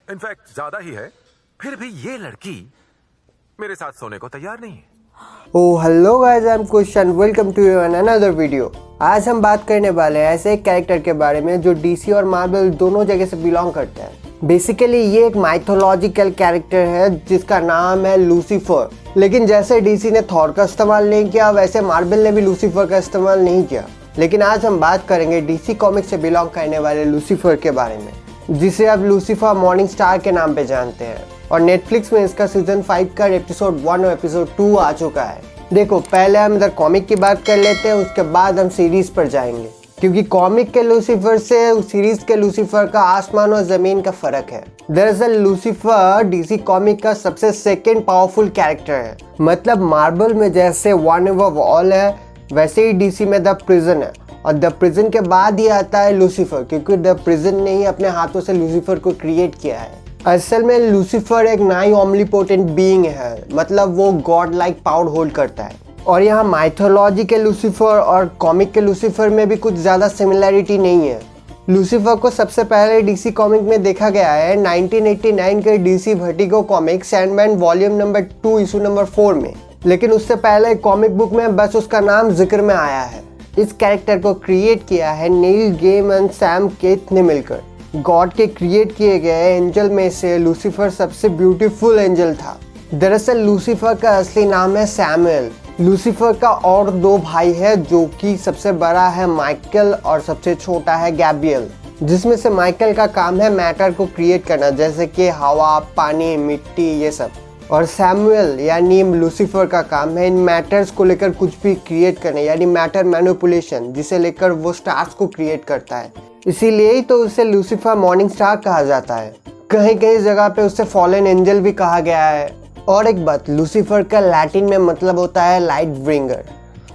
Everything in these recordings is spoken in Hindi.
इनफैक्ट ज्यादा ही है। फिर भी ये लड़की मेरे साथ सोने को तैयार नहीं है। Oh hello guys, I am Kush and welcome to you another video. आज हम बात करने वाले हैं ऐसे एक कैरेक्टर के बारे में जो डीसी और मार्वल दोनों जगह से बिलोंग करता है। बेसिकली ये एक माइथोलॉजिकल कैरेक्टर है जिसका नाम है लूसीफर। लेकिन जैसे डीसी ने थॉर का इस्तेमाल नहीं किया, वैसे मार्वल ने भी लूसीफर का इस्तेमाल नहीं किया। लेकिन आज हम बात करेंगे डीसी कॉमिक्स से बिलोंग करने वाले लूसीफर के बारे में, जिसे अब लूसीफर मॉर्निंग स्टार के नाम पे जानते हैं। और नेटफ्लिक्स में इसका सीजन 5 का एपिसोड 1 और एपिसोड 2 आ चुका है। देखो, पहले हम इधर कॉमिक की बात कर लेते हैं, उसके बाद हम सीरीज पर जाएंगे, क्योंकि कॉमिक के लूसीफर से सीरीज के लूसीफर का आसमान और जमीन का फर्क है। दरअसल लूसीफर डीसी कॉमिक का सबसे सेकंड पावरफुल कैरेक्टर है। मतलब मार्वल में जैसे वन ओवर ऑल है, वैसे ही डीसी में द प्रिजन है। और द प्रिजन के बाद ही आता है लूसीफर, क्योंकि द प्रिजन ने ही अपने हाथों से लूसीफर को क्रिएट किया है। असल में लूसीफर एक नाई ऑमनीपोटेंट बीइंग है, मतलब वो गॉड लाइक पावर होल्ड करता है। और यहाँ माइथोलॉजी के लूसीफर और कॉमिक के लूसीफर में भी कुछ ज़्यादा सिमिलैरिटी नहीं है। लूसीफर को सबसे पहले डीसी कॉमिक में देखा गया है 1989 के DC vertigo comic Sandman volume number 2 issue number 4 में। लेकिन उससे पहले कॉमिक बुक में बस उसका नाम जिक्र में आया है। इस कैरेक्टर को क्रिएट किया है नील गैमन सैम केथ ने मिलकर। गॉड के क्रिएट किए गए एंजल में से लूसीफर सबसे ब्यूटीफुल एंजल था। दरअसल लूसीफर का असली नाम है सैमुएल। लूसीफर का और दो भाई है, जो कि सबसे बड़ा है माइकल और सबसे छोटा है गैब्रियल, जिसमें से माइकल का काम है मैटर को क्रिएट करना, जैसे कि हवा, पानी, मिट्टी, ये सब। और सैमुएल यानी लूसीफर का काम है इन मैटर्स को लेकर कुछ भी क्रिएट करना, यानी मैटर मैनिपुलेशन, जिसे लेकर वो स्टार्स को क्रिएट करता है। इसीलिए ही तो उसे लूसीफर मॉर्निंग स्टार कहा जाता है। कहीं कहीं जगह पे उसे फॉलन एंजल भी कहा गया है। और एक बात, लूसीफर का लैटिन में मतलब होता है लाइट ब्रिंगर।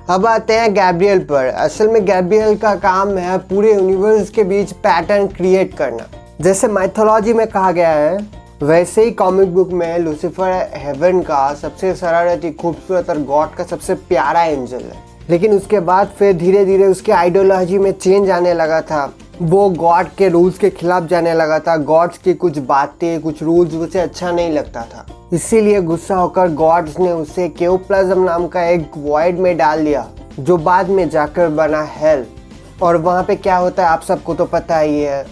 अब आते हैं गैब्रियल पर। असल में गैब्रियल का काम है पूरे यूनिवर्स के बीच पैटर्न क्रिएट करना। जैसे माइथोलॉजी में कहा गया है, वैसे ही कॉमिक बुक में लूसीफर हेवन का सबसे शरारती, खूबसूरत और गॉड का सबसे प्यारा एंजल है। लेकिन उसके बाद फिर धीरे धीरे उसके आइडियोलॉजी में चेंज आने लगा था। वो गॉड के रूल्स के खिलाफ जाने लगा था। गॉड्स की कुछ बातें, कुछ रूल्स उसे अच्छा नहीं लगता था। इसीलिए गुस्सा होकर गॉड्स ने उसे केओप्लाज्म नाम का एक वॉइड में डाल दिया, जो बाद में जाकर बना हेल। और वहाँ पे क्या होता है आप सबको तो पता ही है।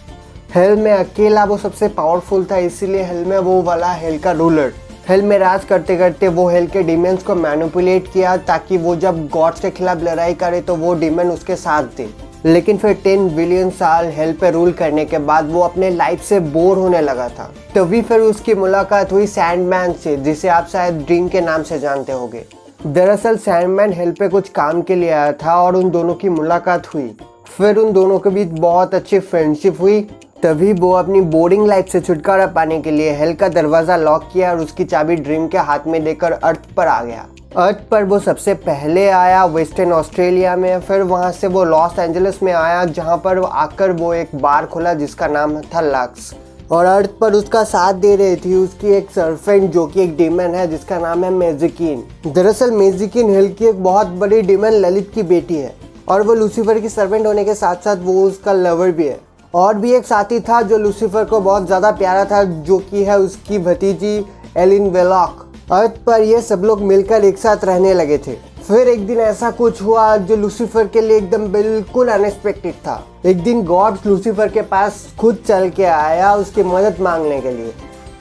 हेल में अकेला वो सबसे पावरफुल था, इसीलिए हेल में वो वाला हेल का रूलर। हेल में राज करते करते वो हेल के डिमंस को मैनिपुलेट किया, ताकि वो जब गॉड्स के खिलाफ लड़ाई करे तो वो डिमन उसके साथ दे। लेकिन फिर 10 बिलियन साल हेल पे रूल करने के बाद वो अपने लाइफ से बोर होने लगा था। तभी फिर उसकी मुलाकात हुई सैंडमैन से, जिसे आप शायद ड्रीम के नाम से जानते होंगे। दरअसल सैंडमैन हेल पे कुछ काम के लिए आया था और उन दोनों की मुलाकात हुई। फिर उन दोनों के बीच बहुत अच्छी फ्रेंडशिप हुई। तभी वो अपनी बोरिंग लाइफ से छुटकारा पाने के लिए हेल का दरवाज़ा लॉक किया और उसकी चाबी ड्रीम के हाथ में देकर अर्थ पर आ गया। अर्थ पर वो सबसे पहले आया वेस्टर्न ऑस्ट्रेलिया में। फिर वहाँ से वो लॉस एंजलिस में आया, जहाँ पर आकर वो एक बार खोला जिसका नाम था लक्स। और अर्थ पर उसका साथ दे रही थी उसकी एक सर्फेंट, जो कि एक डीमन है जिसका नाम है मेजिकिन। दरअसल मेजिकिन हेल की एक बहुत बड़ी डीमन ललित की बेटी है, और वो लूसीफर की सर्वेंट होने के साथ साथ वो उसका लवर भी है। और भी एक साथी था जो लूसीफर को बहुत ज़्यादा प्यारा था, जो कि है उसकी भतीजी एलिन वेलॉक। अर्थ पर ये सब लोग मिलकर एक साथ रहने लगे थे। फिर एक दिन ऐसा कुछ हुआ जो लूसीफर के लिए एकदम बिल्कुल अनएक्सपेक्टेड था। एक दिन गॉड लूसीफर के पास खुद चल के आया उसकी मदद मांगने के लिए।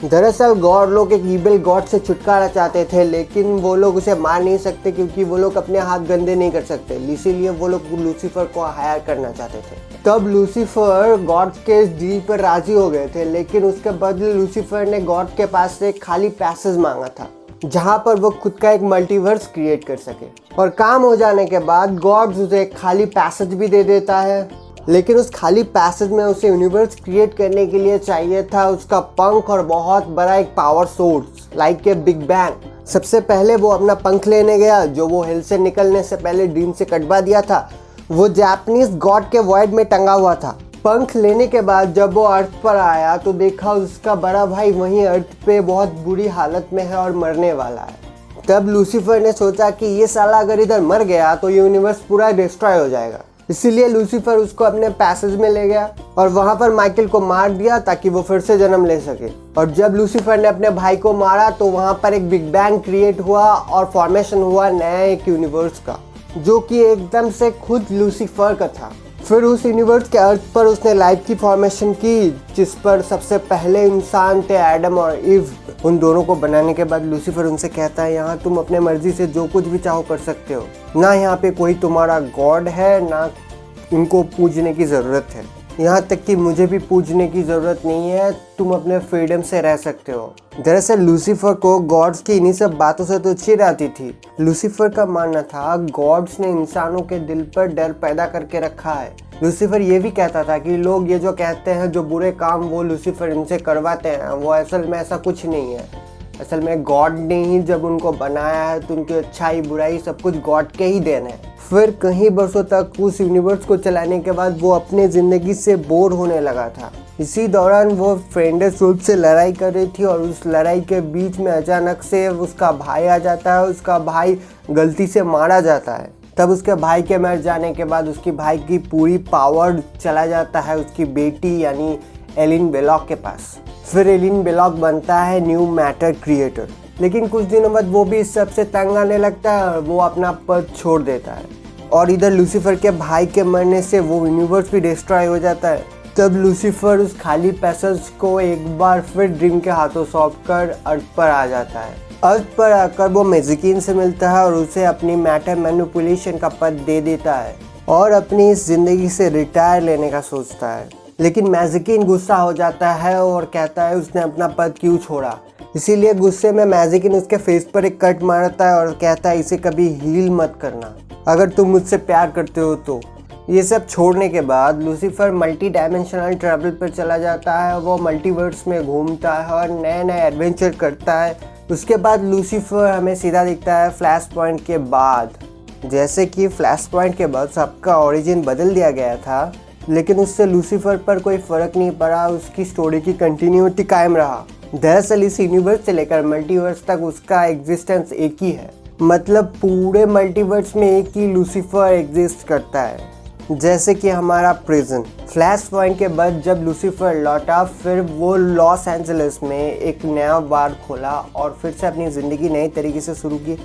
दरअसल गॉड लोग एक ईविल गॉड से छुटकारा चाहते थे, लेकिन वो लोग उसे मार नहीं सकते, क्योंकि वो लोग अपने हाथ गंदे नहीं कर सकते। इसीलिए वो लोग लूसीफर को हायर करना चाहते थे। तब लूसीफर गॉड के डील पर राजी हो गए थे, लेकिन उसके बदले लूसीफर ने गॉड के पास से खाली पैसेज मांगा था, जहां पर वो खुद का एक मल्टीवर्स क्रिएट कर सके। और काम हो जाने के बाद गॉड उसे एक खाली पैसेज भी दे देता है। लेकिन उस खाली पैसेज में उसे यूनिवर्स क्रिएट करने के लिए चाहिए था उसका पंख और बहुत बड़ा एक power source, like a big bang. सबसे पहले वो अपना पंख लेने गया, जो वो हेल से निकलने से पहले ड्रीम से कटवा दिया था। वो जापानीज गॉड के वॉइड में टंगा हुआ था। पंख लेने के बाद जब वो अर्थ पर आया तो देखा उसका बड़ा भाई वहीं अर्थ पे बहुत बुरी हालत में है और मरने वाला है। तब लूसीफर ने सोचा कि ये साला अगर इधर मर गया तो ये यूनिवर्स पूरा डिस्ट्रॉय हो जाएगा। इसीलिए लूसीफर उसको अपने पैसेज में ले गया और वहां पर माइकल को मार दिया ताकि वो फिर से जन्म ले सके। और जब लूसीफर ने अपने भाई को मारा तो वहां पर एक बिग बैंग क्रिएट हुआ और फॉर्मेशन हुआ नया एक यूनिवर्स का, जो कि एकदम से खुद लूसीफर का था। फिर उस यूनिवर्स के अर्थ पर उसने लाइफ की फॉर्मेशन की, जिस पर सबसे पहले इंसान थे एडम और इव। उन दोनों को बनाने के बाद लूसीफर उनसे कहता है, यहाँ तुम अपने मर्जी से जो कुछ भी चाहो कर सकते हो, ना यहाँ पे कोई तुम्हारा गॉड है, ना इनको पूजने की ज़रूरत है, यहाँ तक कि मुझे भी पूजने की ज़रूरत नहीं है, तुम अपने फ्रीडम से रह सकते हो। दरअसल लूसीफर को गॉड्स की इन्हीं सब बातों से तो चिढ़ आती थी। लूसीफर का मानना था गॉड्स ने इंसानों के दिल पर डर पैदा करके रखा है। लूसीफर ये भी कहता था कि लोग ये जो कहते हैं, जो बुरे काम वो लूसीफर इनसे करवाते हैं, वो असल में ऐसा कुछ नहीं है। असल में गॉड ने ही जब उनको बनाया है तो उनकी अच्छाई बुराई सब कुछ गॉड के ही देन है। फिर कई वर्षों तक उस यूनिवर्स को चलाने के बाद वो अपने ज़िंदगी से बोर होने लगा था। इसी दौरान वो फ्रेंडस रूप से लड़ाई कर रही थी और उस लड़ाई के बीच में अचानक से उसका भाई आ जाता है। उसका भाई गलती से मारा जाता है। तब उसके भाई के मर जाने के बाद उसकी भाई की पूरी पावर चला जाता है उसकी बेटी यानी एलिन बेलॉक के पास। फिर एलिन बेलॉक बनता है न्यू मैटर क्रिएटर। लेकिन कुछ दिनों बाद वो भी इस सब से तंग आने लगता है और वो अपना पद छोड़ देता है। और इधर लूसीफर के भाई के मरने से वो यूनिवर्स भी डिस्ट्रॉय हो जाता है। तब लूसीफर उस खाली पैसेज को एक बार फिर ड्रीम के हाथों सौंप कर अर्थ पर आ जाता है। अर्थ पर आकर वो मैजिकिन से मिलता है और उसे अपनी मैटर मैनिपुलेशन का पद दे देता है और अपनी इस जिंदगी से रिटायर लेने का सोचता है। लेकिन मैजिकिन गुस्सा हो जाता है और कहता है उसने अपना पद क्यों छोड़ा। इसीलिए गुस्से में मैजिकिन उसके फेस पर एक कट मारता है और कहता है इसे कभी हील मत करना अगर तुम मुझसे प्यार करते हो तो। ये सब छोड़ने के बाद लूसीफर मल्टी डायमेंशनल ट्रैवल पर चला जाता है। वो मल्टीवर्स में घूमता है और नए नए एडवेंचर करता है। उसके बाद लूसीफर हमें सीधा दिखता है फ्लैश पॉइंट के बाद। जैसे कि फ्लैश पॉइंट के बाद सबका ओरिजिन बदल दिया गया था, लेकिन उससे लूसीफर पर कोई फ़र्क नहीं पड़ा। उसकी स्टोरी की कंटिन्यूटी कायम रहा। दरअसल इस यूनिवर्स से लेकर मल्टीवर्स तक उसका एग्जिस्टेंस एक ही है। मतलब पूरे मल्टीवर्स में एक ही लूसीफर एग्जिस्ट करता है, जैसे कि हमारा प्रिजन। फ्लैश पॉइंट के बाद जब लूसीफर लौटा, फिर वो लॉस एंजलिस में एक नया बार खोला और फिर से अपनी ज़िंदगी नए तरीके से शुरू की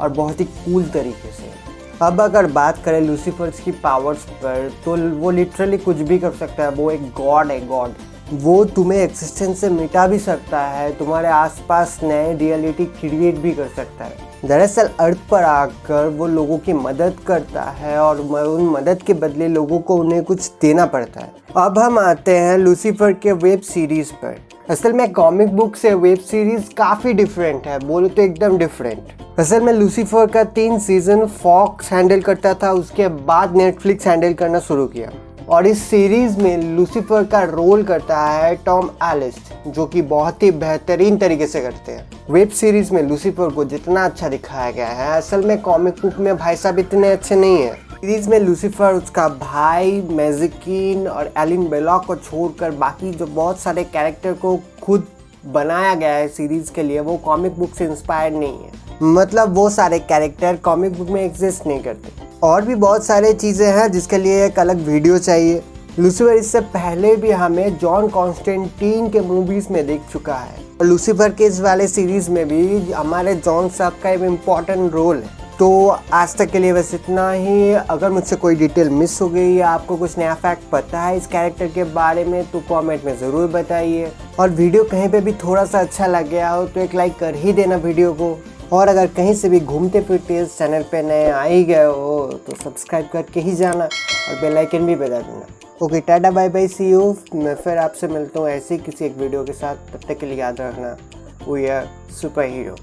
और बहुत ही कूल तरीके से। अब अगर बात करें लूसीफर्स की पावर्स पर, तो वो लिटरली कुछ भी कर सकता है। वो एक गॉड है, गॉड। वो तुम्हें एक्सिस्टेंस से मिटा भी सकता है, तुम्हारे आसपास नए रियलिटी क्रिएट भी कर सकता है। दरअसल अर्थ पर आकर वो लोगों की मदद करता है और उन मदद के बदले लोगों को उन्हें कुछ देना पड़ता है। अब हम आते हैं लूसीफर के वेब सीरीज पर। असल में कॉमिक बुक से वेब सीरीज काफ़ी डिफरेंट है, बोले तो एकदम डिफरेंट। असल में लूसीफर का 3 सीजन फॉक्स हैंडल करता था, उसके बाद नेटफ्लिक्स हैंडल करना शुरू किया। और इस सीरीज में लूसीफर का रोल करता है टॉम एलिस, जो कि बहुत ही बेहतरीन तरीके से करते हैं। वेब सीरीज में लूसीफर को जितना अच्छा दिखाया गया है, असल में कॉमिक बुक में भाई साहब इतने अच्छे नहीं है। सीरीज में लूसीफर, उसका भाई मैजिकिन और एलिन बेलॉक को छोड़कर बाकी जो बहुत सारे कैरेक्टर को खुद बनाया गया है सीरीज के लिए, वो कॉमिक बुक से इंस्पायर्ड नहीं है। मतलब वो सारे कैरेक्टर कॉमिक बुक में एग्जिस्ट नहीं करते। और भी बहुत सारे चीज़ें हैं जिसके लिए एक अलग वीडियो चाहिए। लूसीफर इससे पहले भी हमें जॉन कॉन्स्टेंटीन के मूवीज़ में देख चुका है और लूसीफर के इस वाले सीरीज़ में भी हमारे जॉन साहब का एक इम्पॉर्टेंट रोल है। तो आज तक के लिए बस इतना ही। अगर मुझसे कोई डिटेल मिस हो गई या आपको कुछ नया फैक्ट पता है इस कैरेक्टर के बारे में, तो कमेंट में ज़रूर बताइए। और वीडियो कहीं पे भी थोड़ा सा अच्छा लग गया हो तो एक लाइक कर ही देना वीडियो को। और अगर कहीं से भी घूमते फिरते इस चैनल पे नए आ ही गए हो तो सब्सक्राइब करके ही जाना और बेल आइकन भी बजा देना। Okay, tata bye bye, see you. मैं फिर आपसे मिलता हूँ ऐसे ही किसी एक वीडियो के साथ। तब तक के लिए याद रखना, वी आर सुपर हीरो।